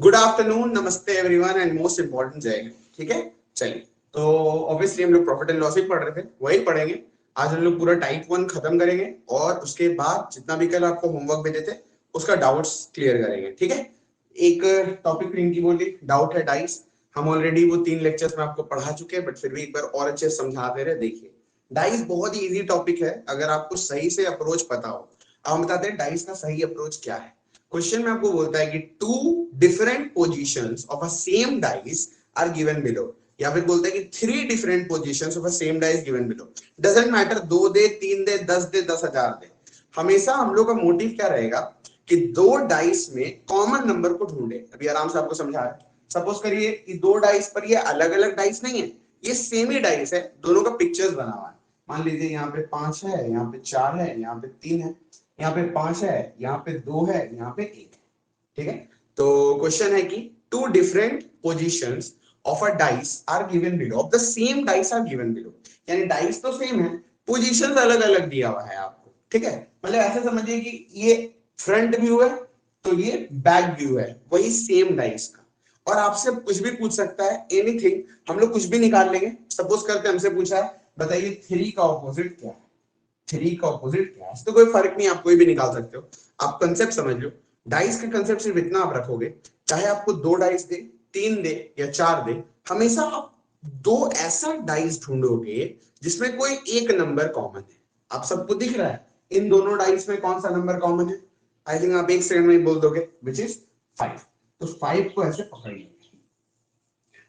Good afternoon, नमस्ते everyone and most important जय हिंद। ठीक है, चलिए। तो ऑब्वियसली हम लोग प्रॉफिट एंड लॉस ही पढ़ रहे थे, वही पढ़ेंगे। आज हम लोग पूरा टाइप 1 खत्म करेंगे और उसके बाद जितना भी कल आपको होमवर्क भेजे थे उसका डाउट्स क्लियर करेंगे। ठीक है, एक टॉपिक रिंकी बोली डाउट है डाइस। हम ऑलरेडी वो 3 लेक्चर्स में आपको पढ़ा चुके हैं, बट फिर भी एक बार और अच्छे से समझा दे रहे। देखिए, डाइस बहुत ही इजी टॉपिक है अगर आपको सही से अप्रोच पता हो। अब हम बताते हैं डाइस का सही अप्रोच क्या है। क्वेश्चन में आपको बोलता है कि two different positions of a same dice are given below, या फिर बोलता है कि 3 different positions of a same dice given below. Doesn't matter 2 दे, 3 दे, 10 दे, 10,000 दे। हमेशा हम लोग का मोटिव क्या रहेगा कि 2 डाइस में कॉमन नंबर को ढूंढे। अभी आराम से आपको समझा है। सपोज करिए कि 2 डाइस पर ये अलग अलग डाइस नहीं है, ये सेम ही डाइस है, दोनों का पिक्चर्स बना हुआ है। मान लीजिए यहाँ पे 5 है, यहाँ पे 4 है, यहाँ पे 3 है, यहाँ पे 5 है, यहाँ पे 2 है, यहाँ पे 1 है। ठीक है, तो क्वेश्चन है कि two different positions of a dice are given below, of the same dice are given below. यानी डाइस तो सेम है, पोजीशंस अलग अलग दिया हुआ है आपको। ठीक है, मतलब ऐसे समझिए कि ये फ्रंट व्यू है तो ये बैक व्यू है, वही सेम डाइस का। और आपसे कुछ भी पूछ सकता है, एनीथिंग, हम लोग कुछ भी निकाल लेंगे। सपोज करके हमसे पूछा है बताइए 3 का ऑपोजिट क्या है, 3 का ऑपोजिट क्या है। तो कोई फर्क नहीं, आप कोई भी निकाल सकते हो। आप कंसेप्ट समझ लो। डाइस का कंसेप्ट सिर्फ इतना आप रखोगे, चाहे आपको 2 डाइस दे, 3 दे या 4 दे, हमेशा आप 2 ऐसा डाइस ढूंढोगे जिसमें कोई एक नंबर कॉमन है। आप सबको दिख रहा है इन दोनों डाइस में कौन सा नंबर कॉमन है। आई थिंक आप एक सेकंड में बोल दोगे, विच इज 5। तो 5 को ऐसे पकड़ लीजिए।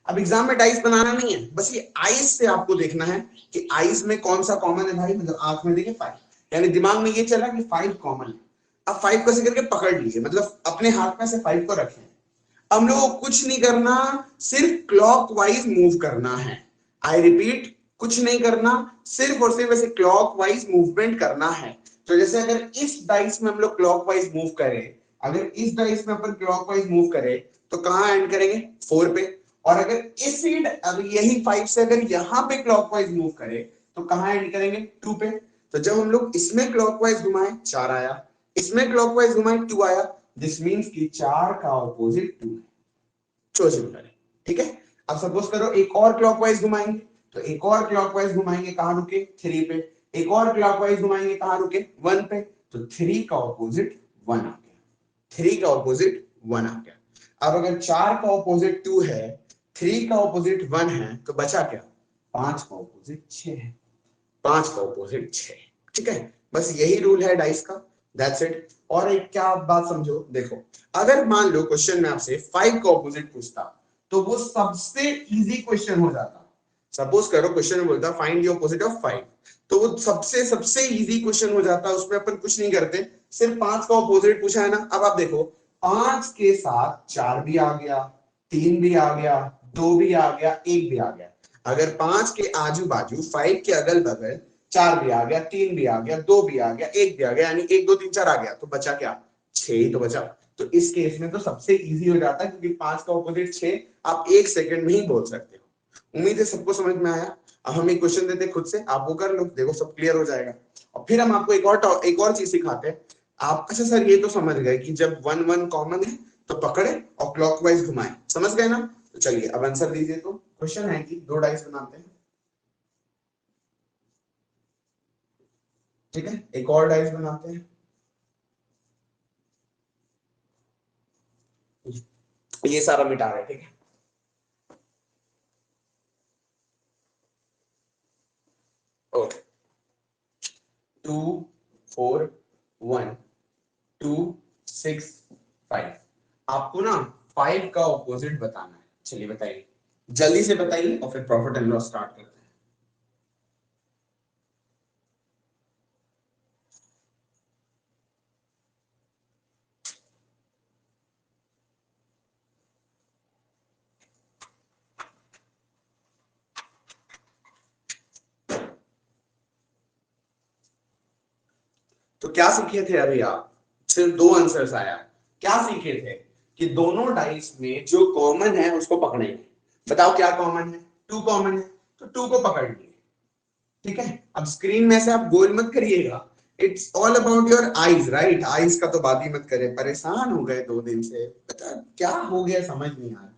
अब एग्जाम में डाइस बनाना नहीं है, बस ये आईज से आपको देखना है कि आईज में कौन सा कॉमन है। भाई मतलब आंख में देखिए 5, यानी दिमाग में ये चला कि 5 कॉमन है। अब 5 को ऐसे करके पकड़ लीजिए, मतलब अपने हाथ में से 5 को रखें। हम लोगों को कुछ नहीं करना, सिर्फ क्लॉकवाइज मूव करना है। आई रिपीट, कुछ नहीं करना, सिर्फ और सिर्फ ऐसे क्लॉकवाइज मूवमेंट करना है। तो जैसे अगर इस डाइस में हम लोग क्लॉकवाइज मूव करें, अगर इस डाइस में अपन क्लॉकवाइज मूव करें तो कहां एंड करेंगे, 4 पे। और अगर इस सीड, अगर यही 5 से अगर यहां पे क्लॉकवाइज मूव करें तो कहां एंड करेंगे, 2 पे। तो जब हम लोग इसमें क्लॉकवाइज घुमाए 4 आया, इसमें क्लॉकवाइज घुमाए 2 आया। दिस मींस कि 4 का ऑपोजिट 2 है। सिंपल है। ठीक है, अब सपोज करो एक और क्लॉकवाइज घुमाएंगे, तो एक और क्लॉकवाइज घुमाएंगे, कहां रुके, 3 पे। एक और क्लॉकवाइज घुमाएंगे, कहां रुके, 1 पे। तो 3 का ऑपोजिट 1 आ गया, 3 का ऑपोजिट 1 आ गया। अब अगर 4 का ऑपोजिट 2 है, 3 का ऑपोजिट 1 है, तो बचा क्या, 5 का ऑपोजिट 6 है, 5 का ऑपोजिट 6। ठीक है, बस यही रूल है डाइस का, दैट्स इट। और एक क्या बात समझो, देखो, अगर मान लो क्वेश्चन में आपसे 5 का ऑपोजिट पूछता तो वो सबसे इजी क्वेश्चन हो जाता। सपोज करो क्वेश्चन में बोलता फाइंड द ऑपोजिट ऑफ 5, तो वो सबसे सबसे इजी क्वेश्चन हो जाता। उसमें अपन कुछ नहीं करते, सिर्फ 5 का ऑपोजिट पूछा है ना। अब आप देखो, 5 के साथ 4 भी आ गया, 3 भी आ गया, 2 भी आ गया, 1 भी आ गया। अगर 5 के आजू बाजू, 5 के अगल बगल 4 भी आ गया, 3 भी आ गया, 2 भी आ गया, 1 भी आ गया, यानी 1 2 3 4 आ गया, तो बचा क्या, 6 ही तो बचा। तो इस केस में तो सबसे इजी हो जाता है, क्योंकि 5 का ऑपोजिट 6 आप 1 सेकंड में ही बोल सकते हो। उम्मीद है सबको समझ में आया। अब हम एक क्वेश्चन देते हैं खुद से, आप वो कर लो, देखो सब क्लियर हो जाएगा। और फिर हम आपको एक और चीज सिखाते हैं। आप अच्छा सर ये तो समझ गए कि जब 1 1 कॉमन है तो पकड़े और क्लॉकवाइज घुमाए, समझ गए ना। तो चलिए अब आंसर दीजिए। तो क्वेश्चन है कि 2 डाइस बनाते हैं, ठीक है, एक और डाइस बनाते हैं। ये सारा मिटा रहे, ठीक है। ओके, 2 4 1 2 6 5। आपको ना 5 का ऑपोजिट बताना है। चलिए बताइए, जल्दी से बताइए और फिर प्रॉफिट एंड लॉस स्टार्ट करते हैं। तो क्या सीखे थे अभी आप, सिर्फ 2 आंसर्स आया। क्या सीखे थे कि दोनों डाइस में जो कॉमन है उसको पकड़ेंगे। बताओ क्या कॉमन है, 2 कॉमन है, तो 2 को पकड़ लिए। ठीक है, अब स्क्रीन में से आप गोल मत करिएगा, it's all about your eyes, right? Eyes का तो बात ही मत करें, परेशान हो गए 2 दिन से, पता क्या हो गया समझ नहीं आ रहा।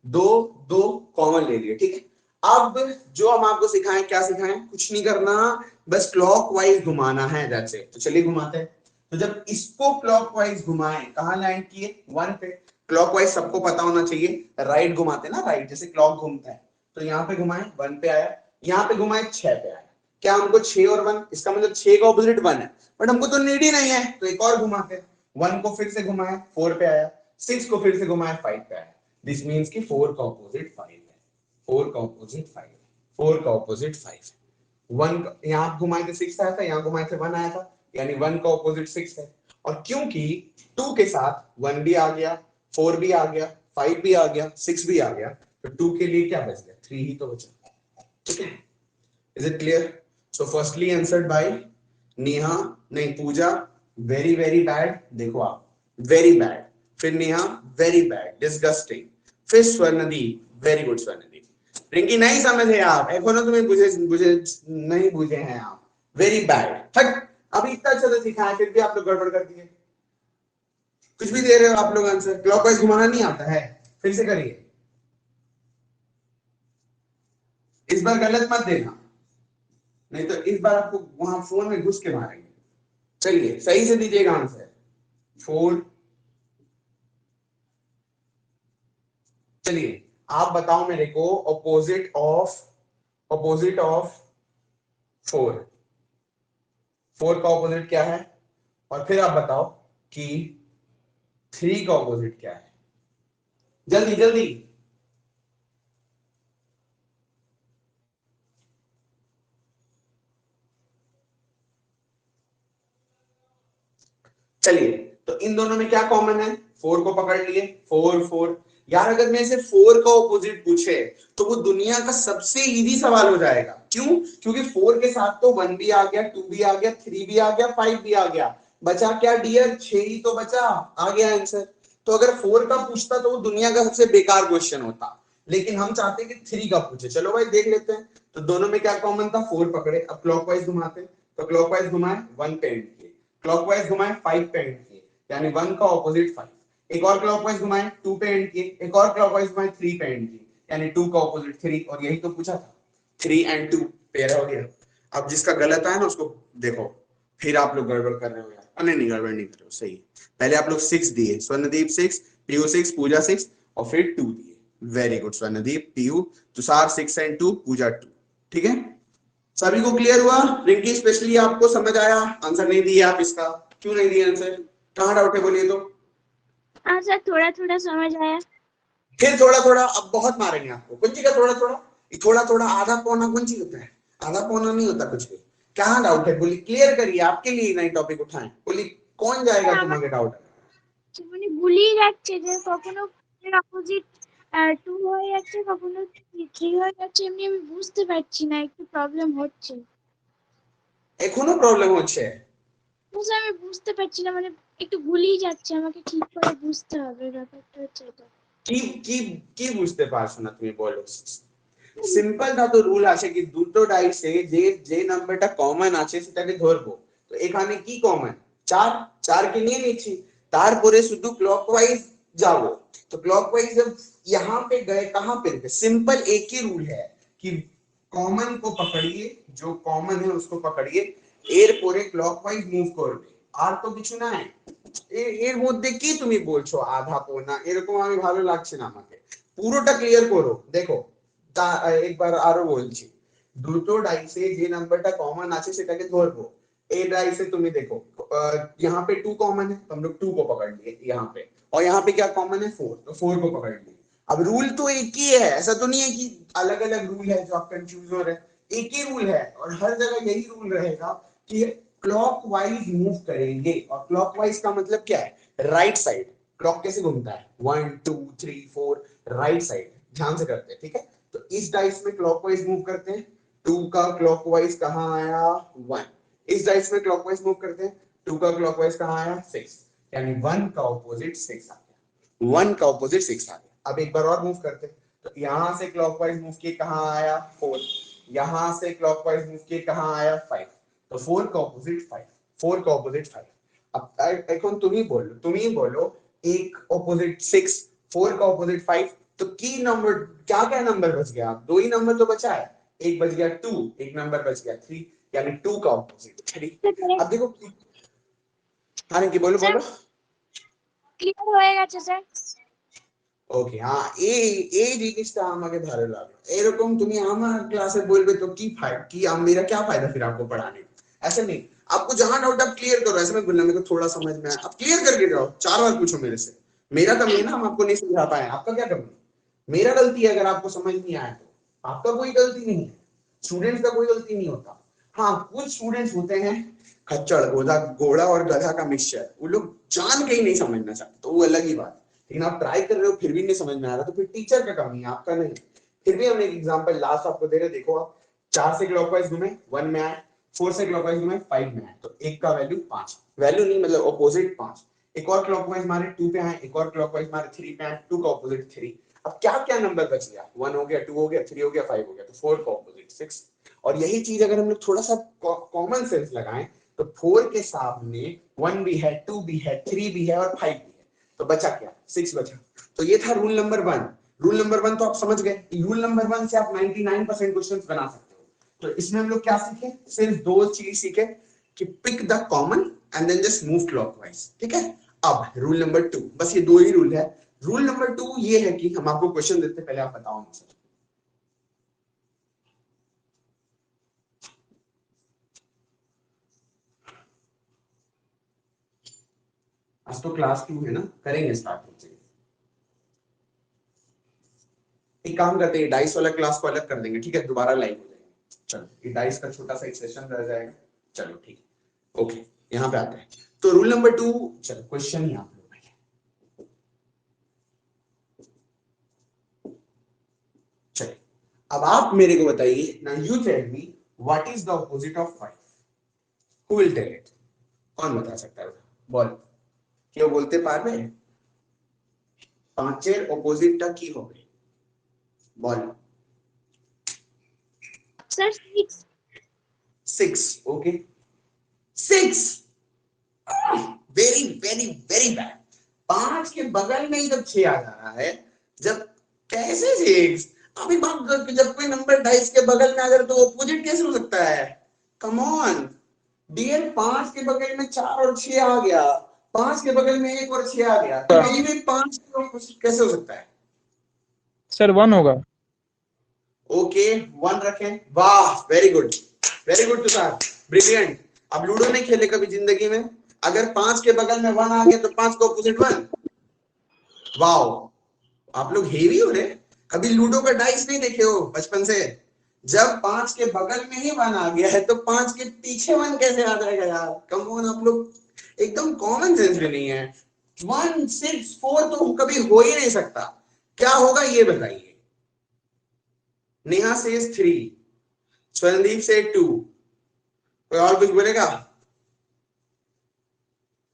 दो दो कॉमन ले लिए, ठीक है। अब जो हम आपको सिखाएं, क्या सिखाएं? कुछ नहीं करना, बस क्लॉकवाइज घुमाना है, दैट्स इट। तो चलिए घुमाते हैं। तो जब इसको क्लॉकवाइज घुमाएं, कहां लैंड किए? 1 पे। क्लॉकवाइज सबको पता होना चाहिए, राइट घुमाते ना, राइट जैसे क्लॉक घूमता है। तो यहाँ पे घुमाए 1 पे आया, यहाँ पे घुमाए 6 पे आया। क्या हमको 6 और 1, इसका मतलब 6 का ऑपोजिट 1 है, बट हमको तो नीड ही नहीं है, तो एक और घुमाते। 1 को फिर से घुमाए 4 पे आया, 6 को फिर से घुमाए 5 पे आया। दिस मीन्स कि 4 का ऑपोजिट 5 है, 4 का ऑपोजिट 5 है, 4 का ऑपोजिट 5 है। 1 यहाँ घुमाए थे 6 आया था, यहाँ घुमाए थे 1 आया था, यानी 1 का ऑपोजिट 6 है। और क्योंकि 2 के साथ 1 भी आ गया, 4 भी आ गया, 5 भी आ गया, 6 भी आ गया, तो 2 के लिए क्या बच गया? 3 ही तो बचा, ठीक है। Is it clear? So firstly answered bye Neha, नहीं पूजा, वेरी वेरी बैड। देखो आप, वेरी बैड। फिर नेहा, वेरी बैड, डिस्गस्टिंग। फिर स्वर्णदीप, वेरी गुड स्वर्णदीप। रिंकी नहीं समझे आप, एखोनो तुम्हें बुझे बुझे नहीं बुझे हैं आप, वेरी बैड। हट, अभी इतना अच्छा तो सिखाया, फिर भी आप लोग गड़बड़ कर दिए। कुछ भी दे रहे हो आप लोग आंसर, क्लॉकवाइज घुमाना नहीं आता है, फिर से करिए। इस बार गलत मत देना, नहीं तो इस बार आपको वहां फोन में घुस के मारेंगे। चलिए सही से दीजिएगा आंसर। 4। चलिए आप बताओ मेरे को, ऑपोजिट ऑफ 4, 4 का ऑपोजिट क्या है? और फिर आप बताओ कि 3 का ऑपोजिट क्या है? जल्दी जल्दी। चलिए, तो इन दोनों में क्या कॉमन है? 4 को पकड़ लिए, 4 4। यार अगर मैं से 4 का ऑपोजिट पूछे तो वो दुनिया का सबसे इजी सवाल हो जाएगा। क्यों? क्योंकि 4 के साथ तो 1 भी आ गया, 2 भी आ गया, 3 भी आ गया, 5 भी आ गया। बचा क्या डियर? 6 ही तो बचा, आ गया आंसर। तो अगर 4 का पूछता तो वो दुनिया का सबसे बेकार क्वेश्चन होता, लेकिन हम चाहते कि 3 का पूछे। चलो भाई देख लेते हैं। तो दोनों में क्या कॉमन था? 4 पकड़े। अब क्लॉकवाइज घुमाते, तो क्लॉकवाइज घुमाए 1 पे एंड किए, क्लॉकवाइज घुमाए 5 पे एंड किए, यानी 1 का ऑपोजिट 5। एक और क्लॉकवाइज घुमाए 2 पे एंड किए, एक और क्लॉकवाइज घुमाए 3 पे एंड किए, यानी 2 का ऑपोजिट 3। और यही तो पूछा था, 3 एंड 2 पेयर हो गया। अब जिसका गलत आया ना उसको देखो, फिर आप लोग गड़बड़ कर रहे हो यार। नहीं नहीं गड़बड़ नहीं कर रहे हो, सही है। पहले आप लोग 6 दिए, स्वर्णदीप 6, पीयू 6, पूजा 6, और फिर 2 दिए। Very good Swarnadeep, Piyu, Tushar 6 and 2, Pooja 2। ठीक है, सभी को क्लियर हुआ? रिंकी स्पेशली आपको समझ आया? आंसर नहीं दिए आप इसका, क्यों नहीं दिए आंसर? कहां डाउट है बोलिए तो। हाँ सर, थोड़ा थोड़ा समझ आया। फिर थोड़ा थोड़ा, अब बहुत मारेंगे आपको। कौन सी का थोड़ा थोड़ा? थोड़ा थोड़ा आधा पौना कौन सी होता है? आधा पौना नहीं होता कुछ भी। कहां डाउट है बोलिए, क्लियर करिए, आपके लिए नई टॉपिक उठाएं। बोलिए कौन जाएगा আমার तुम्हारे डाउट? মানে গুলিয়ে যাচ্ছে যে কখনো এর অপোজিট 2 হয়ে যাচ্ছে, কখনো 3 হয়ে যাচ্ছে, এমনি আমি বুঝতে পারছি না, একটু প্রবলেম হচ্ছে। এখনো প্রবলেম হচ্ছে? বুঝে আমি বুঝতে পারছি না, মানে একটু গুলিয়ে যাচ্ছে, আমাকে ঠিক করে বুঝতে হবে, ব্যাপারটা হচ্ছে এটা। কি কি কি বুঝতে পারছো না তুমি বলো। সিম্পল না তো রুল আছে কি দুটো ডাইসে যে যে নাম্বারটা কমন আছে সেটাকে ধরবো। তো এখানে কি কমন? 4, 4 কে নিয়ে নিচ্ছি, তারপরে শুধু ক্লকওয়াইজ যাবো। तो क्लॉकवाइज जब यहाँ पे गए, कहां पे गए? सिंपल एक ही रूल है कि कॉमन को पकड़िए, जो कॉमन है उसको पकड़िए, এর পরে ক্লকওয়াইজ মুভ করবে। আর তো কিছু নাই। এর মধ্যে কি তুমি বলছো আধা পৌনা, এরকম আমি ভালো লাগছে না আমাকে। পুরোটা ক্লিয়ার করো। দেখো একবার আরো বলছি, দুটো ডাইসে যে নাম্বারটা কমন আছে সেটাকে ধরবো। ए डाइस से तुम्हें देखो, यहाँ पे 2 कॉमन है तो हम लोग 2 को पकड़ लिए यहाँ पे, और यहाँ पे क्या कॉमन है? 4, तो 4 को पकड़ लिए। अब रूल तो एक ही है, ऐसा तो नहीं है कि अलग अलग रूल है जो आप कंफ्यूज हो रहे हैं। एक ही रूल है और हर जगह यही रूल रहेगा कि क्लॉकवाइज मूव करेंगे। और क्लॉकवाइज का मतलब क्या है? Right side. क्लॉक कैसे घूमता है? 1 2 3 4, राइट साइड। ध्यान से करते हैं, ठीक है। तो इस डाइस में क्लॉकवाइज मूव करते हैं, 2 का क्लॉकवाइज कहां आया? 1। इस डाइस में क्लॉकवाइज मूव करते हैं, 2 का क्लॉकवाइज कहां आया? 6, यानी 1 का ऑपोजिट 6 आ गया, 1 का ऑपोजिट 6 आ गया। अब एक बार और मूव करते हैं, तो यहां से क्लॉकवाइज मूव किए कहां आया? 4, यहां से क्लॉकवाइज मूव किए कहां आया? 5, तो 4 का ऑपोजिट 5, 4 का ऑपोजिट 5। अब এখন तुम ही बोलो एक ऑपोजिट 6, 4 का ऑपोजिट 5, तो की नंबर क्या क्या नंबर बच गया? दो ही नंबर तो बचा है, एक बच गया 2, एक नंबर बच गया 3, यानी 2 का ऑपोजिट 3। अब देखो, हाँ কি बोलो স্যার बोलो। ক্লিয়ার হয়ে গেছে স্যার। ওকে, হ্যাঁ এই জিনিসটা আমাকে ভালো লাগলো। এরকম তুমি আমার ক্লাসে বলবে তো কি ফাयदा, কি मेरा क्या फायदा फिर आपको पढ़ाने का? ऐसा नहीं, आपको जहां डाउट आप क्लियर करो, ऐसा मत बोलना मेरे को थोड़ा समझ में आया, आप क्लियर करके जाओ, 4 बार पूछो मेरे से। मेरा कमी है ना, हम आपको नहीं समझा पाए, आपका क्या कमी है? मेरा गलती है अगर आपको समझ नहीं आया तो, आपका कोई गलती नहीं है, स्टूडेंट्स का कोई गलती नहीं होता। हाँ, कुछ स्टूडेंट्स होते हैं खच्चड़, घोड़ा और गधा का मिक्सचर, वो लोग जान के ही नहीं समझना चाहते, तो वो अलग ही बात है। लेकिन आप ट्राई कर रहे हो फिर भी नहीं समझ में आ रहा, तो फिर टीचर का कमी है, आपका नहीं। फिर भी हम एक एग्जांपल लास्ट आपको दे रहे, देखो आप 4 से क्लॉकवाइज घूमे 1 में आए, 4 से क्लॉकवाइज घूमे 5 में आए, तो 1 का वैल्यू 5, वैल्यू नहीं मतलब ऑपोजिट 5। एक और क्लॉकवाइज मारे 2 पे आए, एक और क्लॉकवाइज मारे 3 पे आए, 2 का ऑपोजिट 3। अब क्या क्या नंबर बच गया? 1 हो गया, 2 हो गया, 3 हो गया, 5 हो गया, तो 4 का ऑपोजिट 6। और यही चीज अगर हम लोग थोड़ा सा कॉमन सेंस लगाएं, तो 4 के सामने 1 भी है, 2 भी है, 3 भी है और 5 भी है, तो बचा क्या? 6 बचा। तो ये था रूल नंबर 1। रूल नंबर 1 तो आप समझ गए, रूल नंबर 1 से आप 99% क्वेश्चंस बना सकते हो। तो इसमें हम लोग क्या सीखे? सिर्फ दो चीज सीखे कि pick the common and then just move clockwise, ठीक है। अब रूल नंबर 2, बस ये दो ही रूल है। रूल नंबर 2 ये है कि हम आपको क्वेश्चन देते पहले आप बताओ मुझसे, आज तो क्लास 2 है ना, करेंगे स्टार्ट। एक काम करते हैं, डाइस वाला क्लास को अलग कर देंगे, ठीक है, दोबारा लाइव हो जाएंगे। चलो, ये डाइस का छोटा सा एक सेशन रह जाएगा। चलो ठीक है, ओके, यहाँ पे आते हैं। तो रूल नंबर 2, चलो क्वेश्चन ही आप लोग चलिए, अब आप मेरे को बताइए, now you tell me what is the opposite of 5। Who will tell it? कौन बता सकता है? बोल, क्यों बोलते पारबे? पांचेर অপোজিটটা কি হবে? বল। Sir 6। 6, okay, 6। Very very very bad. 5 के बगल में ही जब 6 आ जा रहा है, जब कैसे 6? अभी बात कर, जब कोई नंबर डाइस के बगल में आ जाए तो ऑपोजिट कैसे हो सकता है? कम ऑन डियर, 5 के बगल में 4 और 6 आ गया, 5 के बगल में 1 और 6 आ गया, तो यही में 5 कैसे हो सकता है? सर 1 होगा। ओके, 1 रखें, वाह, वेरी गुड तुषार, ब्रिलियंट। अब लूडो नहीं खेले कभी जिंदगी में? अगर 5 के बगल में 1 आ गया तो 5 का ऑपोजिट 1। वाओ, आप लोग हेवी हो रहे, कभी लूडो का डाइस नहीं देखे हो बचपन से? जब 5 के बगल में ही 1 आ गया है तो 5 के पीछे 1 कैसे आ जाएगा यार? कम ऑन, आप लोग एकदम कॉमन सेंस भी नहीं है। 1 6 4 तो कभी हो ही नहीं सकता, क्या होगा ये बताइए। नेहा से 3, स्वरनदीप से 2, कोई और कुछ बोलेगा?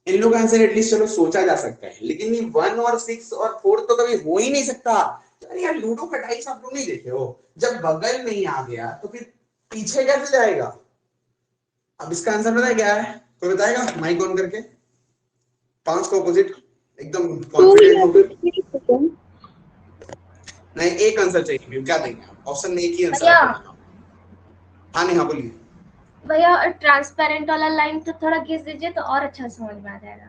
इन लोगों का आंसर एटलीस्ट चलो सोचा जा सकता है, लेकिन ये 1 और 6 और 4 तो कभी हो ही नहीं सकता। अरे यार, लूडो का डाइस आप लोग नहीं देखे हो, जब बगल में ही आ गया तो फिर पीछे कैसे जाएगा? अब इसका आंसर पता है क्या है? कोई बताएगा माइक ऑन करके? 5 का ऑपोजिट एकदम कॉन्फिडेंट होकर। नहीं, एक आंसर चाहिए, क्या देंगे आप? ऑप्शन में एक ही आंसर। हाँ नहीं, हाँ बोलिए भैया। ट्रांसपेरेंट वाला लाइन तो थोड़ा खींच दीजिए तो और अच्छा समझ में आ जाएगा।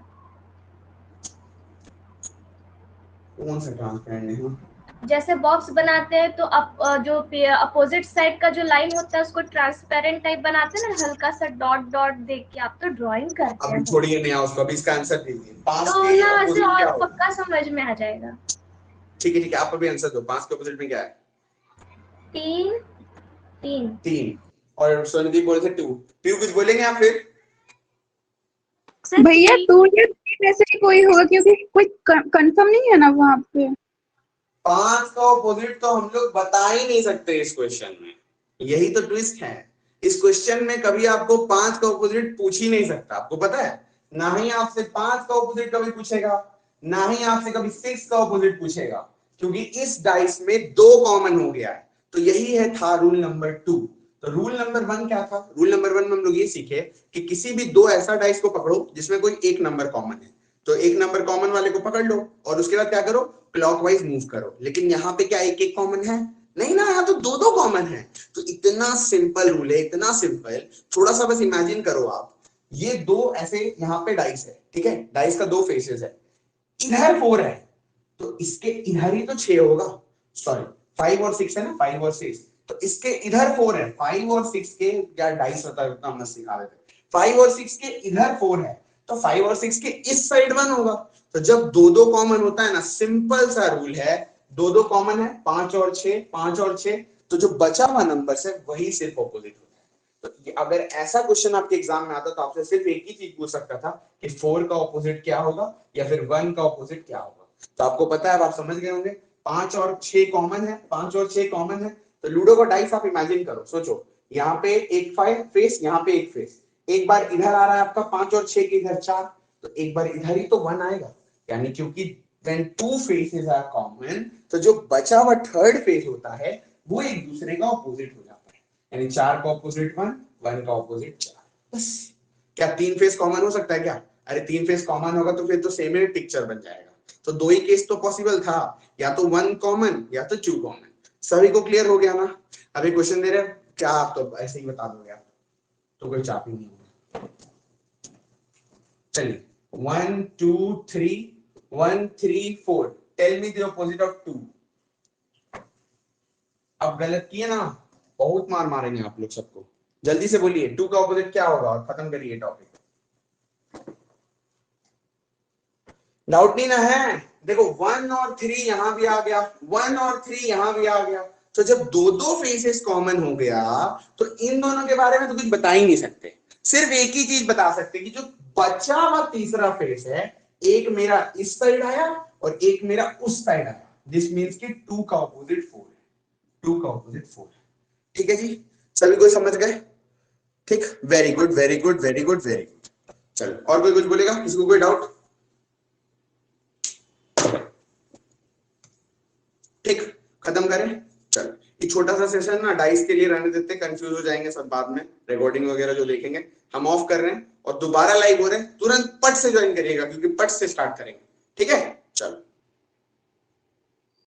कौन सा ट्रांसपेरेंट है? जैसे बॉक्स बनाते हैं तो जो अपोजिट साइड का जो लाइन होता है उसको ट्रांसपेरेंट टाइप बनाते हैं ना, हल्का सा डॉट डॉट देख के। आप तो ड्राइंग करते हैं। अभी छोड़िए नहीं, उसको अभी इसका आंसर दीजिए। 5 तो के ना ऐसे ऑपोजिट क्या और होगा? पक्का समझ में आ जाएगा। ठीक है, आप अभी आंसर दो, 5 के ऑपोजिट में क्या है? 3। और सोनदीप बोले थे 2। पीयू कुछ बोलेंगे आप फिर? भैया 2 या 3 ऐसे ही कोई होगा, क्योंकि कोई कंफर्म नहीं है ना वहाँ पे। 5 का ऑपोजिट तो हम लोग बता ही नहीं सकते इस क्वेश्चन में, यही तो ट्विस्ट है। इस क्वेश्चन में कभी आपको 5 का ऑपोजिट पूछ ही नहीं सकता, आपको पता है? ना ही आपसे 5 का ऑपोजिट कभी पूछेगा, ना ही आपसे कभी 6 का ऑपोजिट पूछेगा, क्योंकि इस डाइस में 2 कॉमन हो गया है। तो यही है था रूल नंबर 2। तो रूल नंबर 1 क्या था? रूल नंबर 1 में हम लोग ये सीखे कि किसी भी दो ऐसा डाइस को पकड़ो जिसमें कोई एक नंबर कॉमन है, तो एक नंबर कॉमन वाले को पकड़ लो और उसके बाद क्या करो, क्लॉकवाइज मूव करो। लेकिन यहाँ पे क्या एक एक कॉमन है? नहीं ना, यहाँ तो दो दो कॉमन है। तो इतना सिंपल रूल है, इतना सिंपल। थोड़ा सा बस इमेजिन करो आप, ये दो ऐसे यहाँ पे डाइस है, ठीक है, डाइस का दो फेसेस है, इधर 4 है तो इसके इधर ही तो 6 होगा, सॉरी 5 और 6 है ना, 5 और 6, तो इसके इधर 4 है। 5 और 6 के क्या डाइस होता है, उतना मत सिखा देते। 5 और 6 के इधर 4 है तो 5 और 6 के इस साइड 1 होगा। तो जब दो दो कॉमन होता है ना, सिंपल सा रूल है, दो दो कॉमन है, 5 और 6, 5 और 6, तो जो बचा हुआ नंबर है वही सिर्फ ऑपोजिट होता है। तो अगर ऐसा क्वेश्चन आपके एग्जाम में आता तो आपसे सिर्फ एक ही चीज पूछ सकता था कि 4 का ऑपोजिट क्या होगा या फिर 1 का ऑपोजिट क्या होगा। तो आपको पता है, आप समझ गए होंगे। 5 और 6 कॉमन है, 5 और 6 कॉमन है, तो लूडो का डाइस आप इमेजिन करो, सोचो, यहाँ पे एक फेस, यहाँ पे एक फेस, एक बार इधर आ रहा है आपका 5 और 6 के इधर 4, तो एक बार इधर ही तो 1 आएगा। यानी क्योंकि when two faces are common, तो जो बचा हुआ थर्ड फेस होता है वो एक दूसरे का ऑपोजिट हो जाता है। यानी 4 का ऑपोजिट 1, 1 का ऑपोजिट 4। बस। क्या 3 फेस कॉमन हो सकता है क्या? अरे 3 फेस कॉमन होगा तो फिर तो सेम ही पिक्चर बन जाएगा। तो दो ही केस तो पॉसिबल था, या तो 1 कॉमन या तो 2 कॉमन। सभी को क्लियर हो गया ना? अभी क्वेश्चन दे रहे हैं क्या, आप तो ऐसे ही बता दोगे, आप तो कोई चाप ही नहीं होगा। चलिए 1 2 3 1 3 4, tell me the opposite of 2। अब गलत किए ना, बहुत मार मारेंगे आप लोग सबको। जल्दी से बोलिए 2 का ऑपोजिट क्या होगा और खत्म करिए टॉपिक। डाउट नहीं ना है? देखो 1 और 3 यहां भी आ गया, 1 और 3 यहां भी आ गया, तो जब दो दो फेसेस कॉमन हो गया तो इन दोनों के बारे में तो कुछ बता ही नहीं सकते। सिर्फ एक ही चीज बता सकते कि जो बचा हुआ तीसरा फेस है, एक मेरा इस साइड आया और एक मेरा उस साइड आया। दिस मीन्स कि 2 का ऑपोजिट 4 है, 2 का ऑपोजिट 4 है। ठीक है जी, सभी कोई समझ गए? ठीक, very good very good very good very good. चलो, और कोई कुछ बोलेगा? किसी को कोई डाउट? ठीक, खत्म करें। चलो, ये छोटा सा सेशन ना डाइस के लिए रहने देते, कंफ्यूज हो जाएंगे सब बाद में, रिकॉर्डिंग वगैरह जो देखेंगे। हम ऑफ कर रहे हैं और दोबारा लाइव हो रहे हैं, तुरंत पट से ज्वाइन करिएगा क्योंकि पट से स्टार्ट करेंगे। ठीक है, चलो।